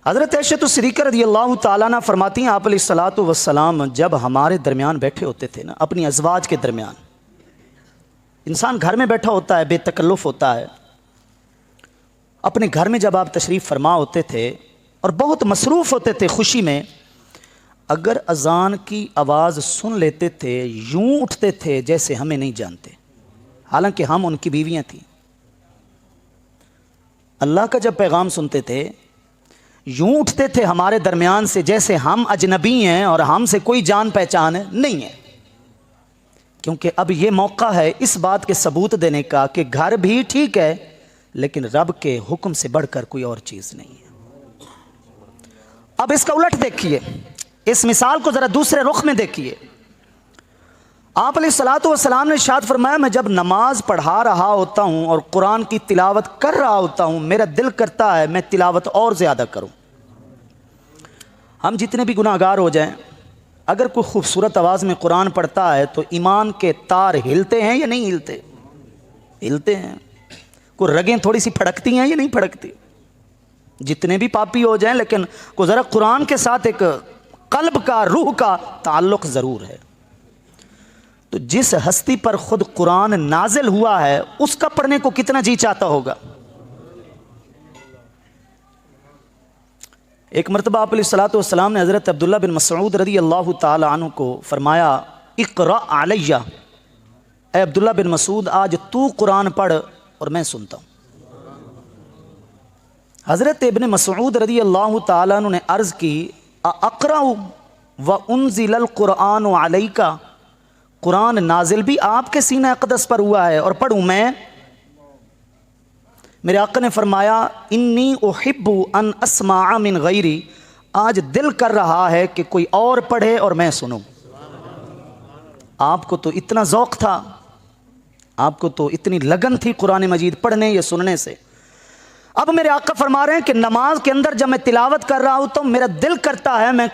حضرت عائشہ صدیقہ رضی اللہ تعالیٰ عنہ فرماتی ہیں آپ علیہ الصلوۃ والسلام جب ہمارے درمیان بیٹھے ہوتے تھے نا، اپنی ازواج کے درمیان، انسان گھر میں بیٹھا ہوتا ہے، بے تکلف ہوتا ہے، اپنے گھر میں جب آپ تشریف فرما ہوتے تھے اور بہت مصروف ہوتے تھے خوشی میں، اگر اذان کی آواز سن لیتے تھے یوں اٹھتے تھے جیسے ہمیں نہیں جانتے، حالانکہ ہم ان کی بیویاں تھیں۔ اللہ کا جب پیغام سنتے تھے یوں اٹھتے تھے ہمارے درمیان سے جیسے ہم اجنبی ہیں اور ہم سے کوئی جان پہچان نہیں ہے، کیونکہ اب یہ موقع ہے اس بات کے ثبوت دینے کا کہ گھر بھی ٹھیک ہے لیکن رب کے حکم سے بڑھ کر کوئی اور چیز نہیں ہے۔ اب اس کا الٹ دیکھیے، اس مثال کو ذرا دوسرے رخ میں دیکھیے۔ آپ علیہ الصلوۃ والسلام نے ارشاد فرمایا میں جب نماز پڑھا رہا ہوتا ہوں اور قرآن کی تلاوت کر رہا ہوتا ہوں میرا دل کرتا ہے میں تلاوت اور زیادہ کروں۔ ہم جتنے بھی گناہ گار ہو جائیں، اگر کوئی خوبصورت آواز میں قرآن پڑھتا ہے تو ایمان کے تار ہلتے ہیں یا نہیں ہلتے؟ ہلتے ہیں۔ کوئی رگیں تھوڑی سی پھڑکتی ہیں یا نہیں پھڑکتی؟ جتنے بھی پاپی ہو جائیں لیکن کو ذرا قرآن کے ساتھ ایک قلب کا، روح کا تعلق ضرور ہے۔ تو جس ہستی پر خود قرآن نازل ہوا ہے اس کا پڑھنے کو کتنا جی چاہتا ہوگا۔ ایک مرتبہ آپ علیہ الصلوۃ والسلام نے حضرت عبداللہ بن مسعود رضی اللہ تعالی عنہ کو فرمایا اقرأ علیہ، اے عبداللہ بن مسعود آج تو قرآن پڑھ اور میں سنتا ہوں۔ حضرت ابن مسعود رضی اللہ تعالی عنہ نے عرض کی اقرأ وانزل القرآن علیک، قرآن نازل بھی آپ کے سینہ اقدس پر ہوا ہے اور پڑھوں میں؟ میرے آقا نے فرمایا انی احب ان اسمع من غیری، آج دل کر رہا ہے کہ کوئی اور پڑھے اور میں سنوں۔ آپ کو تو اتنا ذوق تھا، آپ کو تو اتنی لگن تھی قرآن مجید پڑھنے یا سننے سے۔ اب میرے آقا فرما رہے ہیں کہ نماز کے اندر جب میں تلاوت کر رہا ہوں تو میرا دل کرتا ہے میں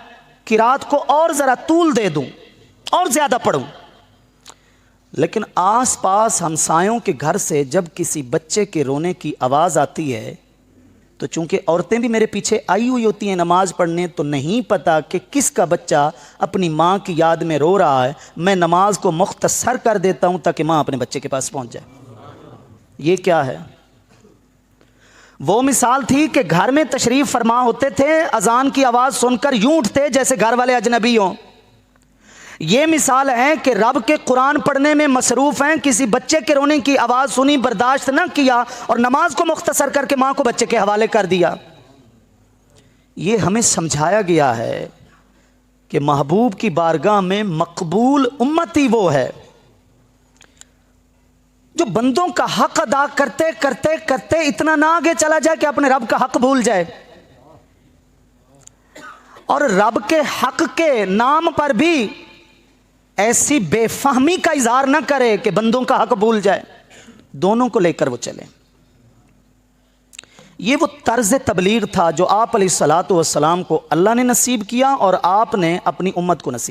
قرات کو اور ذرا طول دے دوں اور زیادہ پڑھوں، لیکن آس پاس ہمسایوں کے گھر سے جب کسی بچے کے رونے کی آواز آتی ہے تو چونکہ عورتیں بھی میرے پیچھے آئی ہوئی ہوتی ہیں نماز پڑھنے، تو نہیں پتا کہ کس کا بچہ اپنی ماں کی یاد میں رو رہا ہے، میں نماز کو مختصر کر دیتا ہوں تاکہ ماں اپنے بچے کے پاس پہنچ جائے۔ یہ کیا ہے؟ وہ مثال تھی کہ گھر میں تشریف فرما ہوتے تھے، اذان کی آواز سن کر یوں اٹھتے جیسے گھر والے اجنبی ہوں۔ یہ مثال ہے کہ رب کے قرآن پڑھنے میں مصروف ہیں، کسی بچے کے رونے کی آواز سنی برداشت نہ کیا اور نماز کو مختصر کر کے ماں کو بچے کے حوالے کر دیا۔ یہ ہمیں سمجھایا گیا ہے کہ محبوب کی بارگاہ میں مقبول امتی وہ ہے جو بندوں کا حق ادا کرتے کرتے کرتے اتنا نہ آگے چلا جائے کہ اپنے رب کا حق بھول جائے، اور رب کے حق کے نام پر بھی ایسی بے فہمی کا اظہار نہ کرے کہ بندوں کا حق بھول جائے۔ دونوں کو لے کر وہ چلے۔ یہ وہ طرز تبلیغ تھا جو آپ علیہ الصلوۃ والسلام کو اللہ نے نصیب کیا اور آپ نے اپنی امت کو نصیب